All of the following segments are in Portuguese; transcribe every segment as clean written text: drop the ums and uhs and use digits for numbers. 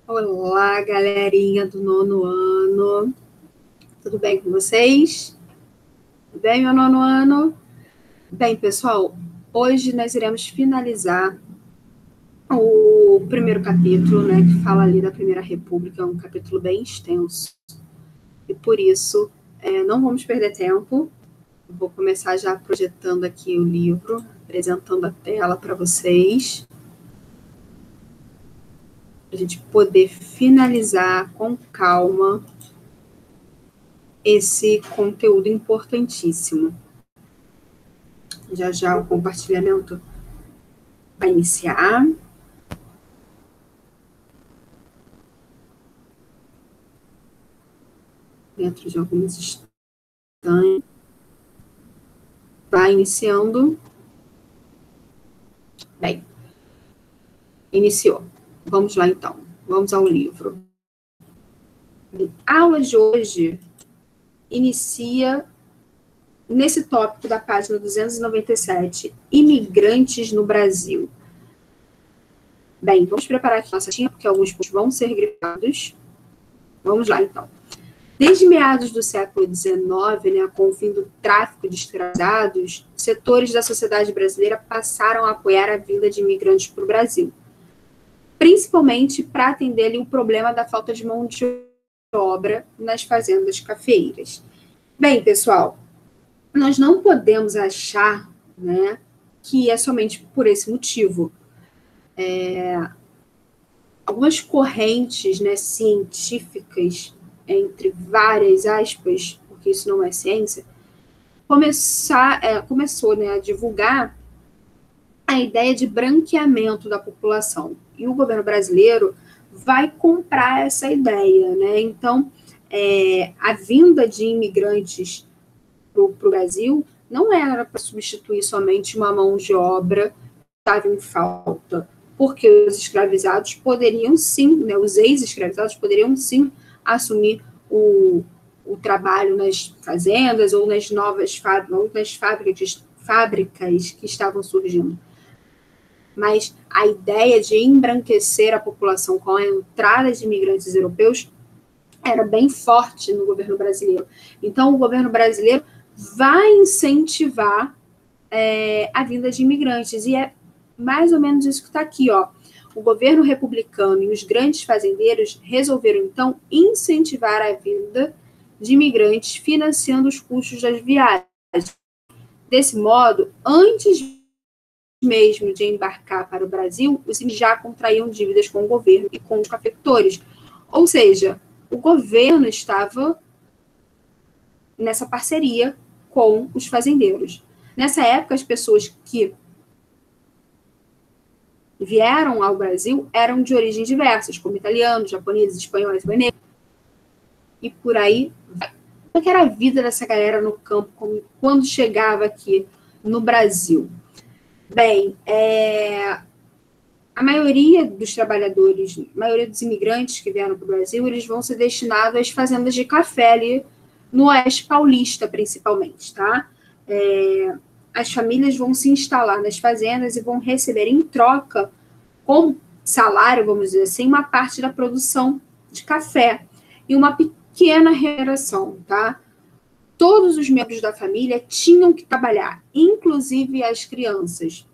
Olá, galerinha do nono ano. Tudo bem com vocês? Tudo bem, meu nono ano? Bem, pessoal, hoje nós iremos finalizar o primeiro capítulo, né, que fala ali da Primeira República, é um capítulo bem extenso. E por isso, não vamos perder tempo. Vou começar já projetando aqui o livro, apresentando a tela para vocês, para a gente poder finalizar com calma esse conteúdo importantíssimo. Já já o compartilhamento vai iniciar. Dentro de alguns instantes. Vai iniciando. Bem, iniciou. Vamos lá, então. Vamos ao livro. A aula de hoje inicia nesse tópico da página 297, imigrantes no Brasil. Bem, vamos preparar aqui nossa tinta, porque alguns pontos vão ser grifados. Vamos lá, então. Desde meados do século XIX, né, com o fim do tráfico de escravizados, setores da sociedade brasileira passaram a apoiar a vinda de imigrantes para o Brasil, principalmente para atender o problema da falta de mão de obra nas fazendas cafeeiras. Bem, pessoal, nós não podemos achar, né, que é somente por esse motivo. Algumas correntes, né, científicas, entre várias aspas, porque isso não é ciência, começou, né, a divulgar a ideia de branqueamento da população. E o governo brasileiro vai comprar essa ideia, né? Então, a vinda de imigrantes para o Brasil não era para substituir somente uma mão de obra que estava em falta, porque os escravizados poderiam sim, né, os ex-escravizados poderiam sim assumir o trabalho nas fazendas ou nas novas fábricas que estavam surgindo. Mas a ideia de embranquecer a população com a entrada de imigrantes europeus era bem forte no governo brasileiro. Então, o governo brasileiro vai incentivar a vinda de imigrantes. E é mais ou menos isso que está aqui, ó. O governo republicano e os grandes fazendeiros resolveram, então, incentivar a vinda de imigrantes, financiando os custos das viagens. Desse modo, antes mesmo de embarcar para o Brasil, os já contraíam dívidas com o governo e com os cafeicultores. Ou seja, o governo estava nessa parceria com os fazendeiros. Nessa época, as pessoas que vieram ao Brasil eram de origens diversas, como italianos, japoneses, espanhóis, negros, e por aí vai. Como é que era a vida dessa galera no campo quando chegava aqui no Brasil? Bem, a maioria dos trabalhadores, a maioria dos imigrantes que vieram para o Brasil, eles vão ser destinados às fazendas de café ali no Oeste Paulista, principalmente, tá? As famílias vão se instalar nas fazendas e vão receber em troca, como salário, vamos dizer assim, uma parte da produção de café e uma pequena remuneração, tá? Todos os membros da família tinham que trabalhar, inclusive as crianças.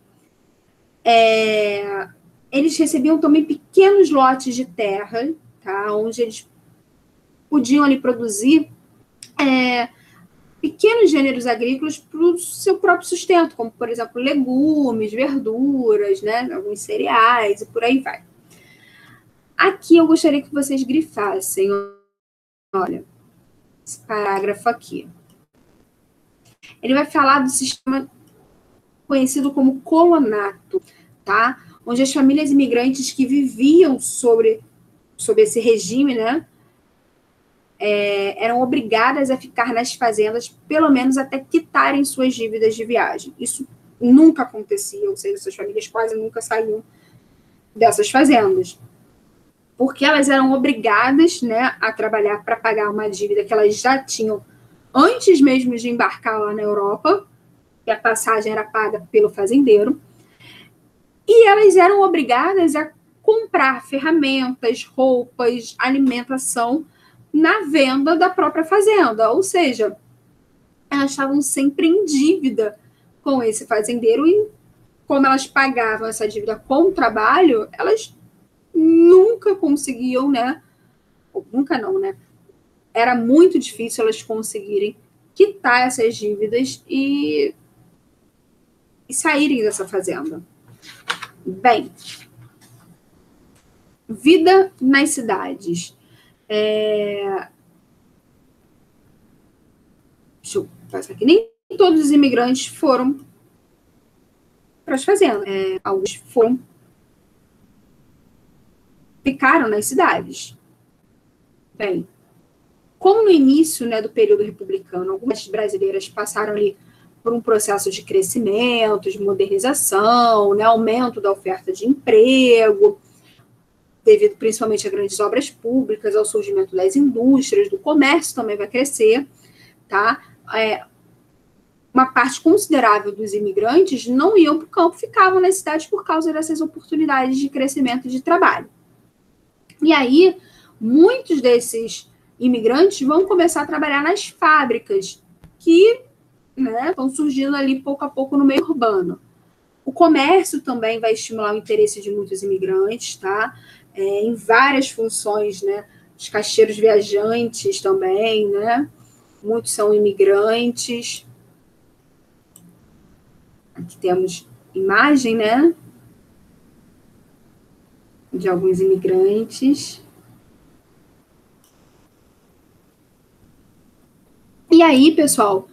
Eles recebiam também pequenos lotes de terra, tá? Onde eles podiam ali produzir pequenos gêneros agrícolas para o seu próprio sustento, como, por exemplo, legumes, verduras, né? Alguns cereais e por aí vai. Aqui eu gostaria que vocês grifassem, olha, esse parágrafo aqui. Ele vai falar do sistema conhecido como colonato, tá? Onde as famílias imigrantes que viviam sob esse regime, né, eram obrigadas a ficar nas fazendas, pelo menos até quitarem suas dívidas de viagem. Isso nunca acontecia, ou seja, essas famílias quase nunca saíam dessas fazendas, porque elas eram obrigadas, né, a trabalhar para pagar uma dívida que elas já tinham antes mesmo de embarcar lá na Europa, que a passagem era paga pelo fazendeiro, e elas eram obrigadas a comprar ferramentas, roupas, alimentação na venda da própria fazenda. Ou seja, elas estavam sempre em dívida com esse fazendeiro e, como elas pagavam essa dívida com o trabalho, elas nunca conseguiam, né? Ou nunca não, né? Era muito difícil elas conseguirem quitar essas dívidas e saírem dessa fazenda. Bem, vida nas cidades. Deixa eu passar aqui. Nem todos os imigrantes foram para as fazendas. Alguns ficaram nas cidades. Bem, como no início, né, do período republicano, algumas brasileiras passaram ali por um processo de crescimento, de modernização, né, aumento da oferta de emprego, devido principalmente a grandes obras públicas, ao surgimento das indústrias, do comércio também vai crescer, tá? Uma parte considerável dos imigrantes não iam para o campo, ficavam nas cidades por causa dessas oportunidades de crescimento e de trabalho. E aí, muitos desses imigrantes vão começar a trabalhar nas fábricas que, né, estão surgindo ali pouco a pouco no meio urbano. O comércio também vai estimular o interesse de muitos imigrantes, tá? Em várias funções, né? Os caixeiros viajantes também, né? Muitos são imigrantes. Aqui temos imagem, né? De alguns imigrantes. E aí, pessoal,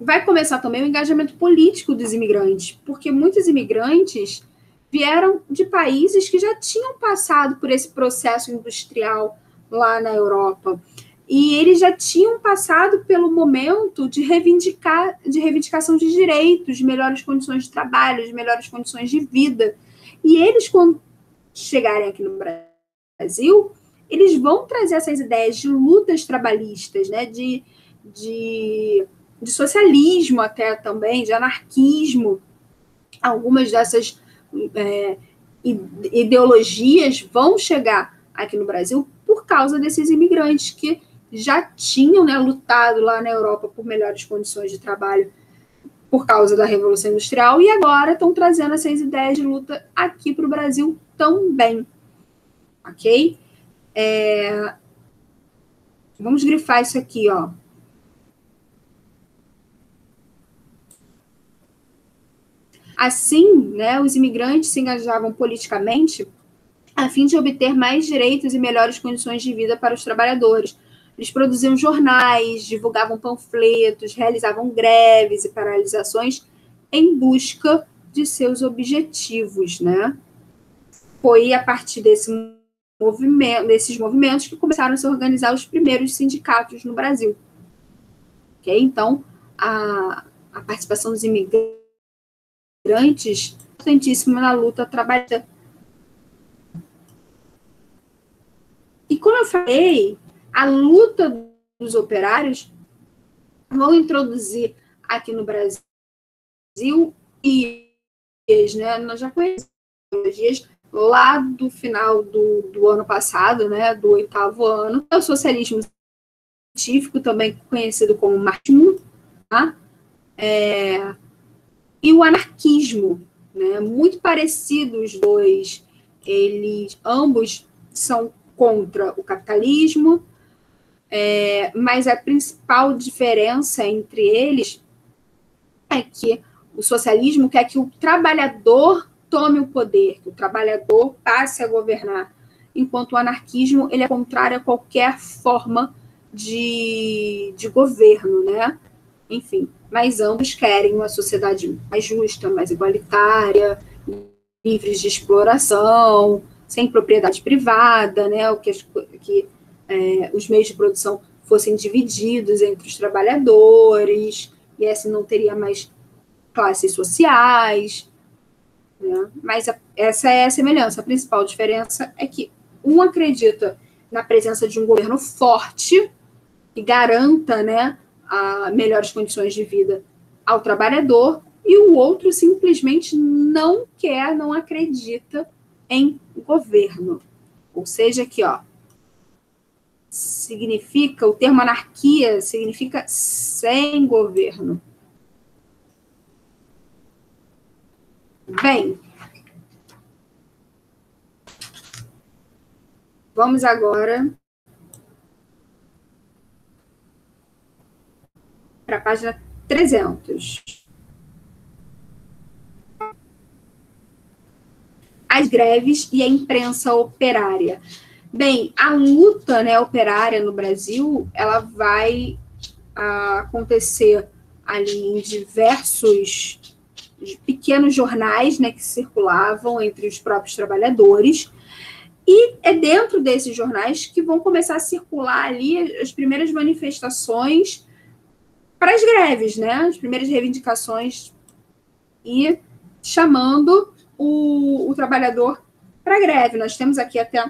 vai começar também o engajamento político dos imigrantes, porque muitos imigrantes vieram de países que já tinham passado por esse processo industrial lá na Europa. E eles já tinham passado pelo momento de reivindicação de direitos, de melhores condições de trabalho, de melhores condições de vida. E eles, quando chegarem aqui no Brasil, eles vão trazer essas ideias de lutas trabalhistas, né, de socialismo até também, de anarquismo. Algumas dessas ideologias vão chegar aqui no Brasil por causa desses imigrantes que já tinham, né, lutado lá na Europa por melhores condições de trabalho por causa da Revolução Industrial e agora estão trazendo essas ideias de luta aqui para o Brasil também. Ok? Vamos grifar isso aqui, ó. Assim, né, os imigrantes se engajavam politicamente a fim de obter mais direitos e melhores condições de vida para os trabalhadores. Eles produziam jornais, divulgavam panfletos, realizavam greves e paralisações em busca de seus objetivos, né? Foi a partir desses movimentos que começaram a se organizar os primeiros sindicatos no Brasil. Okay? Então, a participação dos imigrantes importantíssima na luta trabalhista. E como eu falei, a luta dos operários vão introduzir aqui no Brasil né? Nós já conhecemos ideologias lá do final do ano passado, né? Do 8º ano, é o socialismo científico, também conhecido como marxismo, tá? E o anarquismo, né? Muito parecidos os dois, ambos são contra o capitalismo, mas a principal diferença entre eles é que o socialismo quer que o trabalhador tome o poder, que o trabalhador passe a governar, enquanto o anarquismo ele é contrário a qualquer forma de governo, né? Enfim, mas ambos querem uma sociedade mais justa, mais igualitária, livre de exploração, sem propriedade privada, né? Que os meios de produção fossem divididos entre os trabalhadores, e assim não teria mais classes sociais, né? Mas essa é a semelhança. A principal diferença é que um acredita na presença de um governo forte que garanta, né, melhores condições de vida ao trabalhador, e o outro simplesmente não acredita em governo. Ou seja, aqui, ó, significa, o termo anarquia significa sem governo. Bem, vamos agora para a página 300. As greves e a imprensa operária. Bem, a luta, né, operária no Brasil, ela vai acontecer ali em diversos pequenos jornais, né, que circulavam entre os próprios trabalhadores, e é dentro desses jornais que vão começar a circular ali as primeiras manifestações para as greves, né, as primeiras reivindicações, e chamando o trabalhador para a greve. Nós temos aqui até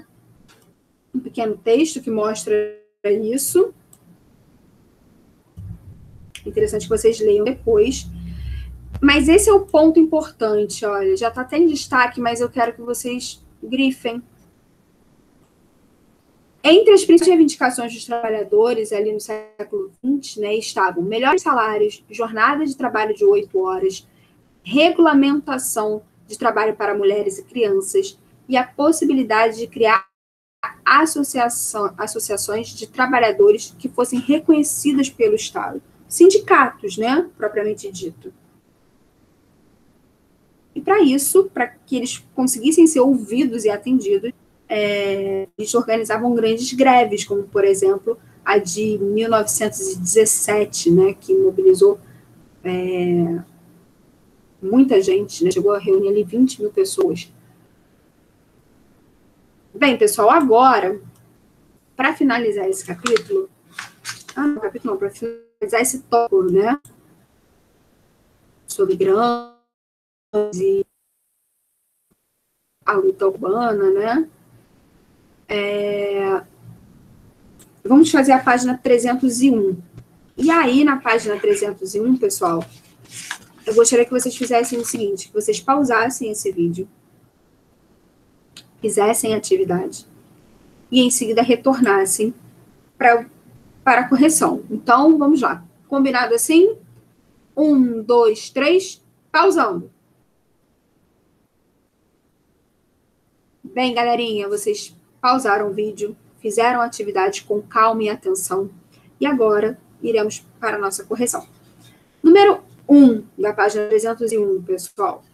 um pequeno texto que mostra isso. Interessante que vocês leiam depois. Mas esse é o ponto importante, olha, já está até em destaque, mas eu quero que vocês grifem. Entre as principais reivindicações dos trabalhadores ali no século XX, né, estavam melhores salários, jornada de trabalho de 8 horas, regulamentação de trabalho para mulheres e crianças e a possibilidade de criar associações de trabalhadores que fossem reconhecidas pelo Estado. Sindicatos, né, propriamente dito. E para isso, para que eles conseguissem ser ouvidos e atendidos, eles organizavam grandes greves, como, por exemplo, a de 1917, né, que mobilizou muita gente, né, chegou a reunir ali 20 mil pessoas. Bem, pessoal, agora, para finalizar esse capítulo, para finalizar esse tópico, né, sobre grãos e a luta urbana, né, vamos fazer a página 301. E aí, na página 301, pessoal, eu gostaria que vocês fizessem o seguinte, que vocês pausassem esse vídeo, fizessem a atividade e em seguida retornassem para a correção. Então, vamos lá. Combinado assim? 1, 2, 3, pausando. Bem, galerinha, vocês pausaram o vídeo, fizeram a atividade com calma e atenção. E agora, iremos para a nossa correção. Número 1 da página 301, pessoal.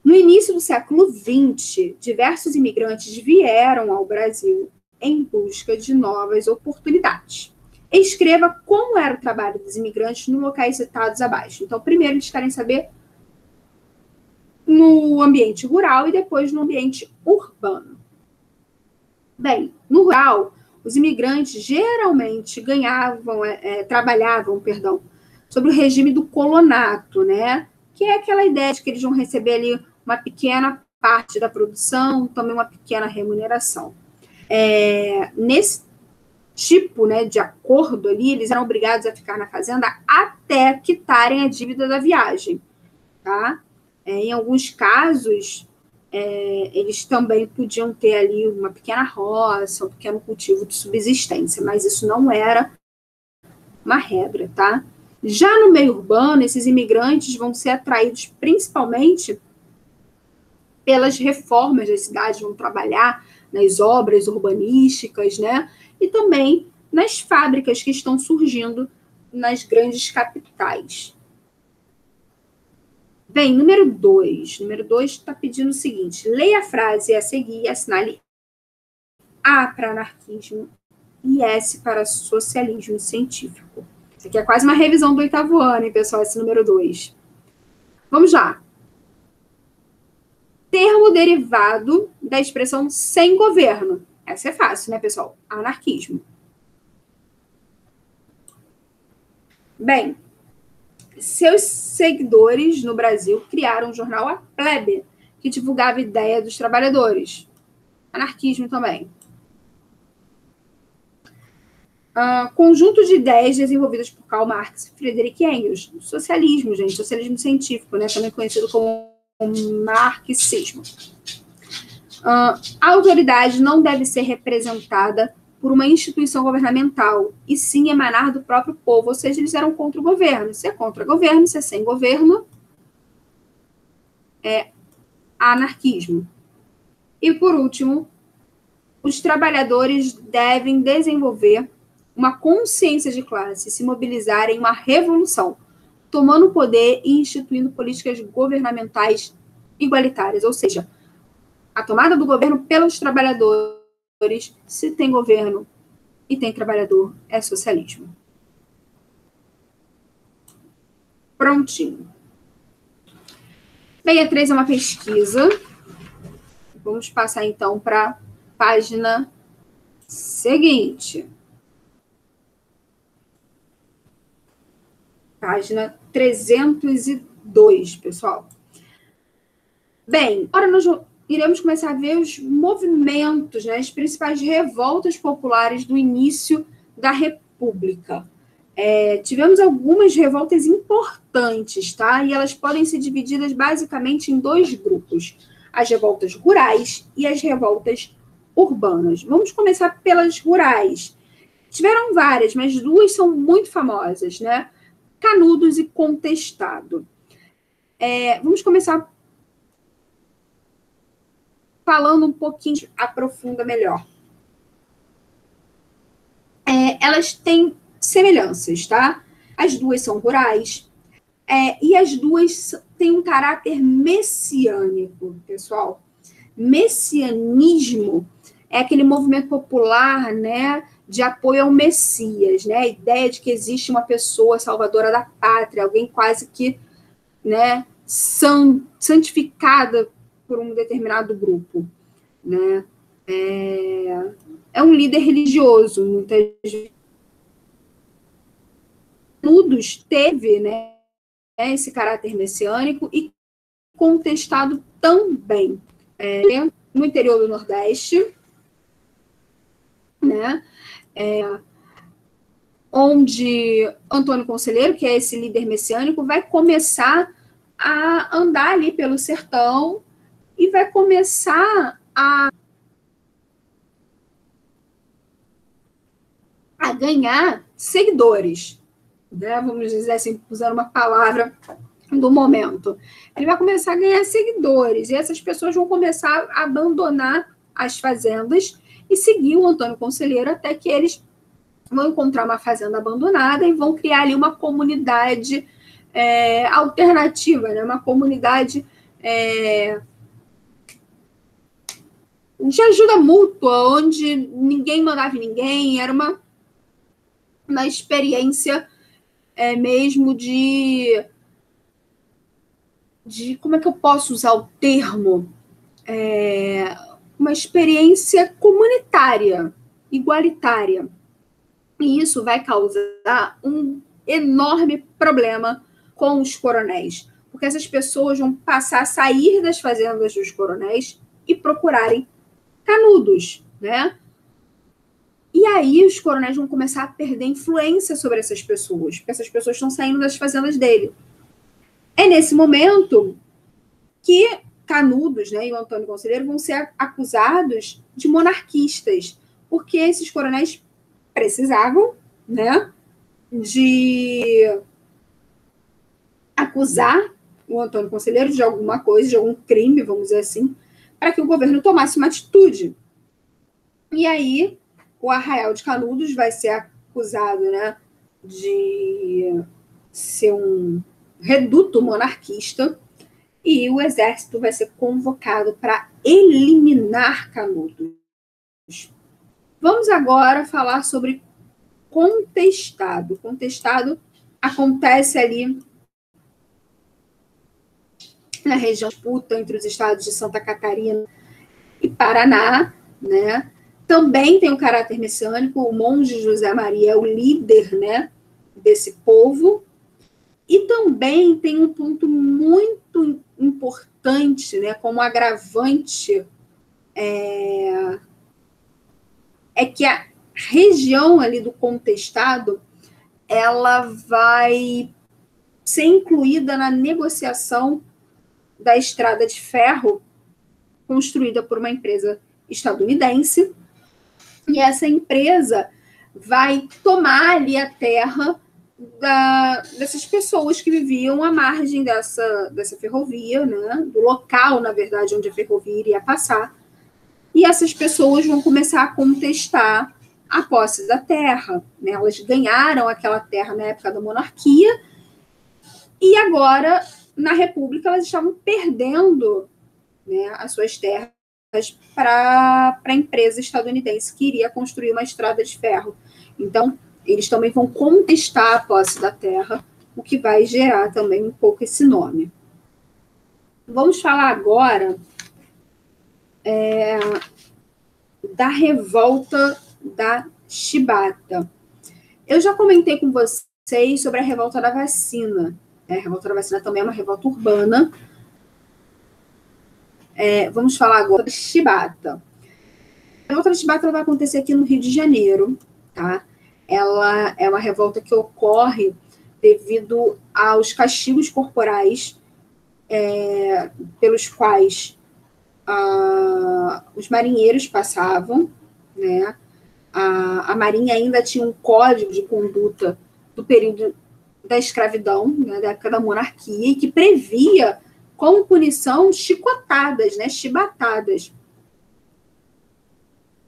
No início do século XX, diversos imigrantes vieram ao Brasil em busca de novas oportunidades. Escreva como era o trabalho dos imigrantes nos locais citados abaixo. Então, primeiro eles querem saber no ambiente rural e depois no ambiente urbano. Bem, no rural, os imigrantes geralmente trabalhavam, sobre o regime do colonato, né? Que é aquela ideia de que eles vão receber ali uma pequena parte da produção, também uma pequena remuneração. Nesse tipo, né, de acordo ali, eles eram obrigados a ficar na fazenda até quitarem a dívida da viagem, tá? Em alguns casos, eles também podiam ter ali uma pequena roça, um pequeno cultivo de subsistência, mas isso não era uma regra, tá? Já no meio urbano, esses imigrantes vão ser atraídos principalmente pelas reformas das cidades, vão trabalhar nas obras urbanísticas, né? E também nas fábricas que estão surgindo nas grandes capitais. Bem, número 2. Número 2 está pedindo o seguinte: leia a frase a seguir e assinale A para anarquismo e S para socialismo científico. Isso aqui é quase uma revisão do 8º ano, hein, pessoal, esse número 2. Vamos lá. Termo derivado da expressão sem governo. Essa é fácil, né, pessoal? Anarquismo. Bem, seus seguidores no Brasil criaram um jornal A Plebe, que divulgava a ideia dos trabalhadores. Anarquismo também. Conjunto de ideias desenvolvidas por Karl Marx e Friedrich Engels. Socialismo, gente, socialismo científico, né, também conhecido como marxismo. A autoridade não deve ser representada por uma instituição governamental, e sim emanar do próprio povo, ou seja, eles eram contra o governo. Se é contra o governo, se é sem governo, é anarquismo. E, por último, os trabalhadores devem desenvolver uma consciência de classe, se mobilizarem em uma revolução, tomando o poder e instituindo políticas governamentais igualitárias, ou seja, a tomada do governo pelos trabalhadores, se tem governo e tem trabalhador, é socialismo. Prontinho. 63 é uma pesquisa. Vamos passar, então, para a página seguinte. Página 302, pessoal. Bem, agora nós iremos começar a ver os movimentos, né, as principais revoltas populares do início da República. Tivemos algumas revoltas importantes, tá? E elas podem ser divididas basicamente em dois grupos: as revoltas rurais e as revoltas urbanas. Vamos começar pelas rurais. Tiveram várias, mas duas são muito famosas, né? Canudos e Contestado. Vamos começar falando um pouquinho, aprofunda melhor. Elas têm semelhanças, tá? As duas são rurais, e as duas têm um caráter messiânico, pessoal. Messianismo é aquele movimento popular, né, de apoio ao Messias, né? A ideia de que existe uma pessoa salvadora da pátria, alguém quase que, né, santificada por um determinado grupo, né? É um líder religioso, muitas vezes. Canudos teve, né, esse caráter messiânico e Contestado também. No interior do Nordeste, né, onde Antônio Conselheiro, que é esse líder messiânico, vai começar a andar ali pelo sertão e vai começar a ganhar seguidores, né? Vamos dizer assim, usando uma palavra do momento. Ele vai começar a ganhar seguidores, e essas pessoas vão começar a abandonar as fazendas e seguir o Antônio Conselheiro até que eles vão encontrar uma fazenda abandonada e vão criar ali uma comunidade alternativa, né? Uma comunidade de ajuda mútua, onde ninguém mandava em ninguém, era uma experiência mesmo de como é que eu posso usar o termo? Uma experiência comunitária, igualitária. E isso vai causar um enorme problema com os coronéis, porque essas pessoas vão passar a sair das fazendas dos coronéis e procurarem canudos, né? E aí os coronéis vão começar a perder influência sobre essas pessoas, porque essas pessoas estão saindo das fazendas dele. É nesse momento que Canudos, né, e o Antônio Conselheiro vão ser acusados de monarquistas, porque esses coronéis precisavam, né, de acusar o Antônio Conselheiro de alguma coisa, de algum crime, vamos dizer assim, para que o governo tomasse uma atitude. E aí o Arraial de Canudos vai ser acusado, né, de ser um reduto monarquista, e o exército vai ser convocado para eliminar Canudos. Vamos agora falar sobre Contestado. Contestado acontece ali na região disputa entre os estados de Santa Catarina e Paraná, né? Também tem um caráter messiânico, o monge José Maria é o líder, né, desse povo. E também tem um ponto muito importante, né, como agravante, é que a região ali do Contestado, ela vai ser incluída na negociação da estrada de ferro construída por uma empresa estadunidense, e essa empresa vai tomar ali a terra dessas pessoas que viviam à margem dessa ferrovia, né, do local, na verdade, onde a ferrovia iria passar, e essas pessoas vão começar a contestar a posse da terra, né? Elas ganharam aquela terra na época da monarquia, e agora, na República, elas estavam perdendo, né, as suas terras para a empresa estadunidense que iria construir uma estrada de ferro. Então, eles também vão contestar a posse da terra, o que vai gerar também um pouco esse nome. Vamos falar agora da revolta da chibata. Eu já comentei com vocês sobre a revolta da vacina. A revolta da vacina também é uma revolta urbana. Vamos falar agora da chibata. A revolta da chibata vai acontecer aqui no Rio de Janeiro, tá? Ela é uma revolta que ocorre devido aos castigos corporais pelos quais os marinheiros passavam, né? A Marinha ainda tinha um código de conduta do período da escravidão, né, da época da monarquia, que previa como punição chicotadas, né, chibatadas.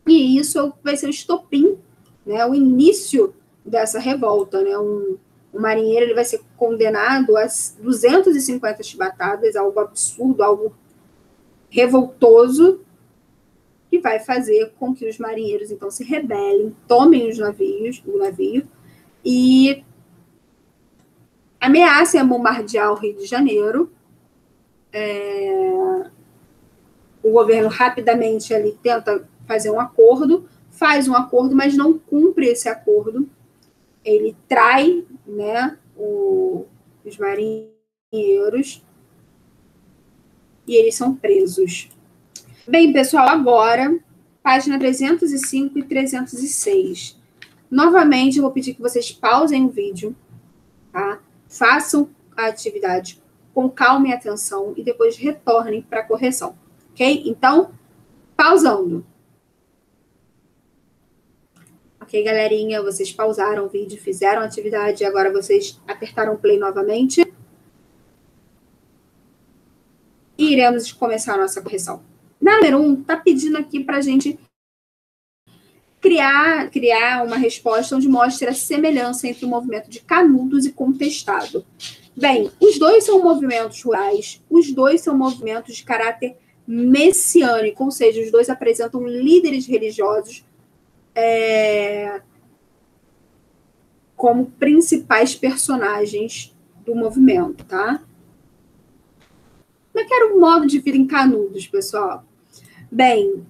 E isso vai ser o estopim, né, o início dessa revolta. Né, um marinheiro ele vai ser condenado a 250 chibatadas, algo absurdo, algo revoltoso, que vai fazer com que os marinheiros, então, se rebelem, tomem o navio, e ameacem a bombardear o Rio de Janeiro. O governo rapidamente ali tenta fazer um acordo, faz um acordo, mas não cumpre esse acordo. Ele trai, né, os marinheiros e eles são presos. Bem, pessoal, agora, página 305 e 306. Novamente, eu vou pedir que vocês pausem o vídeo, tá? Façam a atividade com calma e atenção e depois retornem para a correção, ok? Então, pausando. Ok, galerinha, vocês pausaram o vídeo, fizeram a atividade, agora vocês apertaram play novamente. E iremos começar a nossa correção. Na número 1, está pedindo aqui para a gente criar uma resposta onde mostre a semelhança entre o movimento de Canudos e Contestado. Bem, os dois são movimentos rurais, os dois são movimentos de caráter messiânico, ou seja, os dois apresentam líderes religiosos como principais personagens do movimento, tá? Como é que era o modo de vida em Canudos, pessoal? Bem,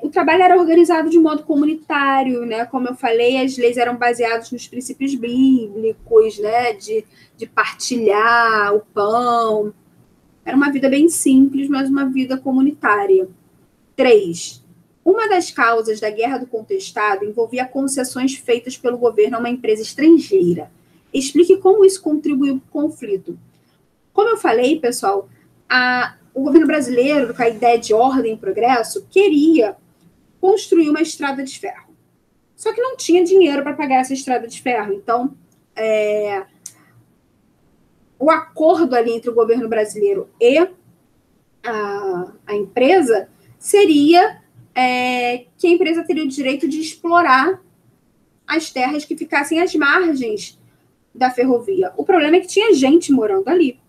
o trabalho era organizado de modo comunitário, né? Como eu falei, as leis eram baseadas nos princípios bíblicos, né? De partilhar o pão. Era uma vida bem simples, mas uma vida comunitária. 3. Uma das causas da Guerra do Contestado envolvia concessões feitas pelo governo a uma empresa estrangeira. Explique como isso contribuiu para o conflito. Como eu falei, pessoal, o governo brasileiro, com a ideia de ordem e progresso, queria construir uma estrada de ferro. Só que não tinha dinheiro para pagar essa estrada de ferro. Então, o acordo ali entre o governo brasileiro e a empresa seria que a empresa teria o direito de explorar as terras que ficassem às margens da ferrovia. O problema é que tinha gente morando ali.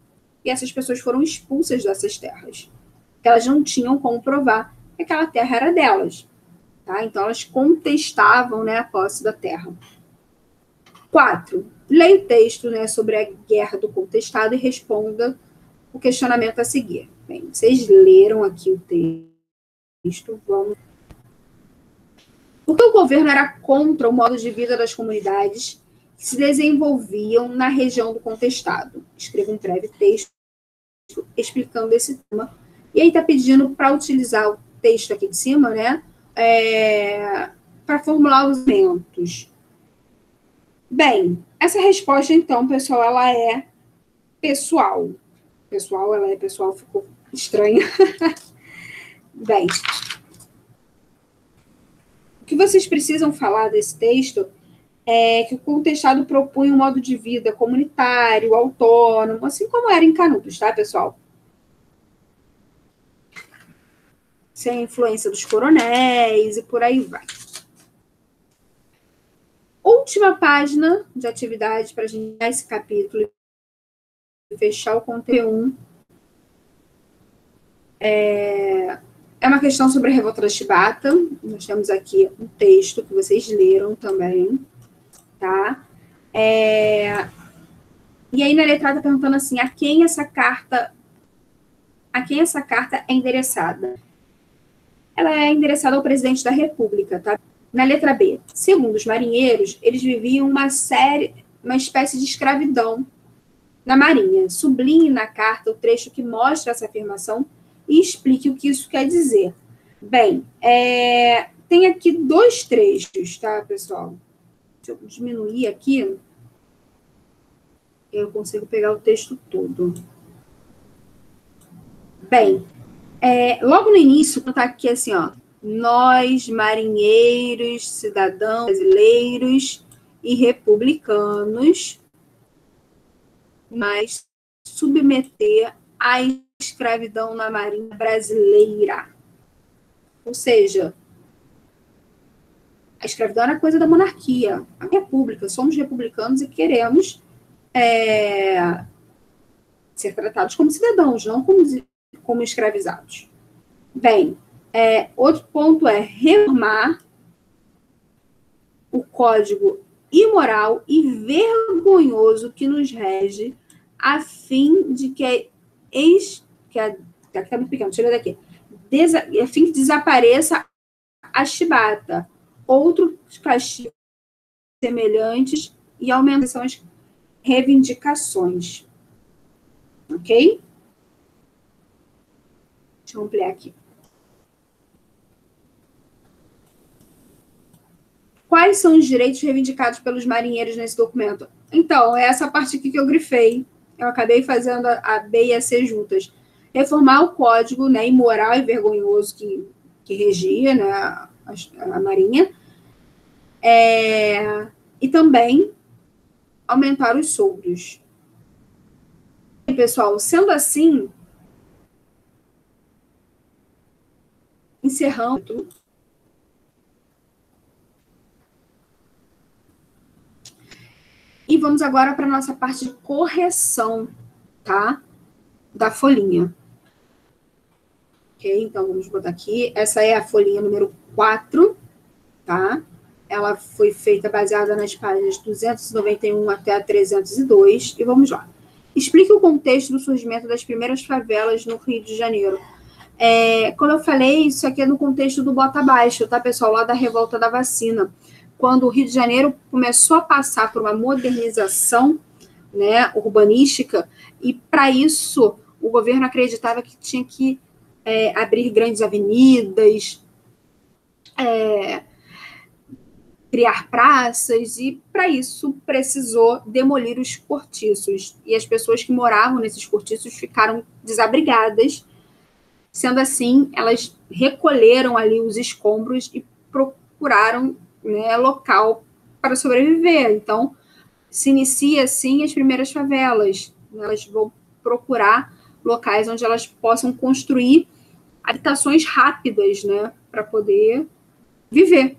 E essas pessoas foram expulsas dessas terras. Elas não tinham como provar que aquela terra era delas. Tá? Então, elas contestavam, né, a posse da terra. 4. Leia o texto, né, sobre a Guerra do Contestado e responda o questionamento a seguir. Bem, vocês leram aqui o texto. Vamos. Porque o governo era contra o modo de vida das comunidades que se desenvolviam na região do Contestado. Escreva um breve texto explicando esse tema. E aí está pedindo para utilizar o texto aqui de cima, né, para formular os argumentos. Bem, essa resposta, então, pessoal, ela é pessoal. Pessoal, ficou estranha. Bem, o que vocês precisam falar desse texto é que o contestado propunha um modo de vida comunitário, autônomo, assim como era em Canudos, tá, pessoal? Sem a influência dos coronéis e por aí vai. Última página de atividade para a gente dar esse capítulo e fechar o conteúdo. É uma questão sobre a revolta da Chibata. Nós temos aqui um texto que vocês leram também, tá? E aí na letra está perguntando assim, a quem essa carta é endereçada? Ela é endereçada ao presidente da República, tá? Na letra B, segundo os marinheiros, eles viviam uma espécie de escravidão na Marinha. Sublinhe na carta o trecho que mostra essa afirmação e explique o que isso quer dizer. Bem, tem aqui 2 trechos, tá, pessoal? Deixa eu diminuir aqui. Eu consigo pegar o texto todo. Bem, logo no início, está aqui assim, ó. Nós, marinheiros, cidadãos brasileiros e republicanos, mas submeter a escravidão na Marinha brasileira. Ou seja, a escravidão era coisa da monarquia, a república. Somos republicanos e queremos ser tratados como cidadãos, não como escravizados. Bem, outro ponto é reformar o código imoral e vergonhoso que nos rege, a fim de que tá muito pequeno, tira daqui, a fim que desapareça a chibata, outros castigos semelhantes e aumentação as reivindicações. Ok? Deixa eu ampliar aqui. Quais são os direitos reivindicados pelos marinheiros nesse documento? Então, é essa parte aqui que eu grifei. Eu acabei fazendo a B e a C juntas. Reformar o código, né, imoral e vergonhoso que regia, né, a Marinha. E também aumentar os soldos. E, pessoal, sendo assim, encerrando. E vamos agora para a nossa parte de correção, tá? Da folhinha. Ok? Então, vamos botar aqui. Essa é a folhinha número 4, tá? Ela foi feita baseada nas páginas 291 até a 302. E vamos lá. Explique o contexto do surgimento das primeiras favelas no Rio de Janeiro. Como eu falei, isso aqui é no contexto do Bota Abaixo, tá, pessoal? Lá da revolta da vacina. Quando o Rio de Janeiro começou a passar por uma modernização, né, urbanística, e para isso o governo acreditava que tinha que abrir grandes avenidas, criar praças, e para isso precisou demolir os cortiços. E as pessoas que moravam nesses cortiços ficaram desabrigadas. Sendo assim, elas recolheram ali os escombros e procuraram, né, local para sobreviver. Então, se inicia assim as primeiras favelas. Elas vão procurar locais onde elas possam construir habitações rápidas, né, para poder viver.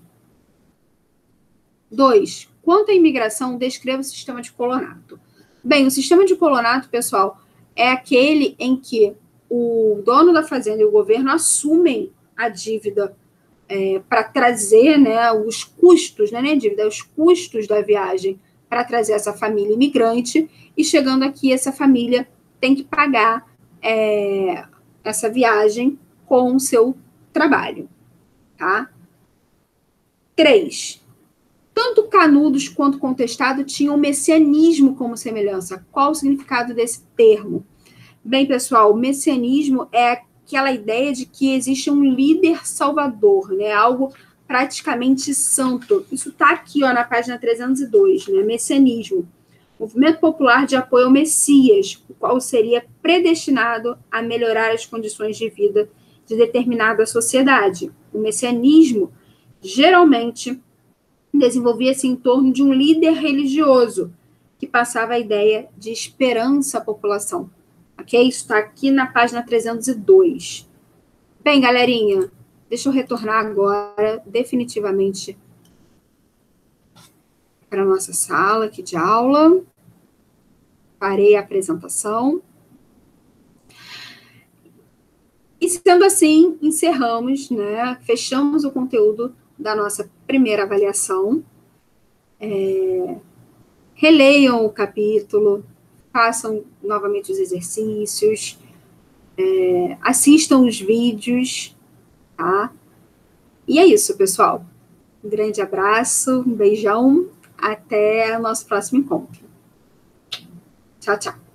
2. Quanto à imigração, descreva o sistema de colonato. Bem, o sistema de colonato, pessoal, é aquele em que o dono da fazenda e o governo assumem a dívida para trazer, né, os custos, né, dívida, os custos da viagem para trazer essa família imigrante, e chegando aqui, essa família tem que pagar essa viagem com o seu trabalho, tá? 3. Tanto Canudos quanto Contestado tinham o messianismo como semelhança. Qual o significado desse termo? Bem, pessoal, o messianismo é aquela ideia de que existe um líder salvador, né? Algo praticamente santo. Isso está aqui, ó, na página 302, né? Messianismo. Movimento popular de apoio ao Messias, o qual seria predestinado a melhorar as condições de vida de determinada sociedade. O messianismo geralmente desenvolvia-se em torno de um líder religioso que passava a ideia de esperança à população. Ok? Isso está aqui na página 302. Bem, galerinha, deixa eu retornar agora definitivamente para a nossa sala aqui de aula. Parei a apresentação. E sendo assim, encerramos, né? Fechamos o conteúdo da nossa primeira avaliação. Releiam o capítulo, façam novamente os exercícios, assistam os vídeos, tá? E é isso, pessoal. Um grande abraço, um beijão, até o nosso próximo encontro. Tchau, tchau.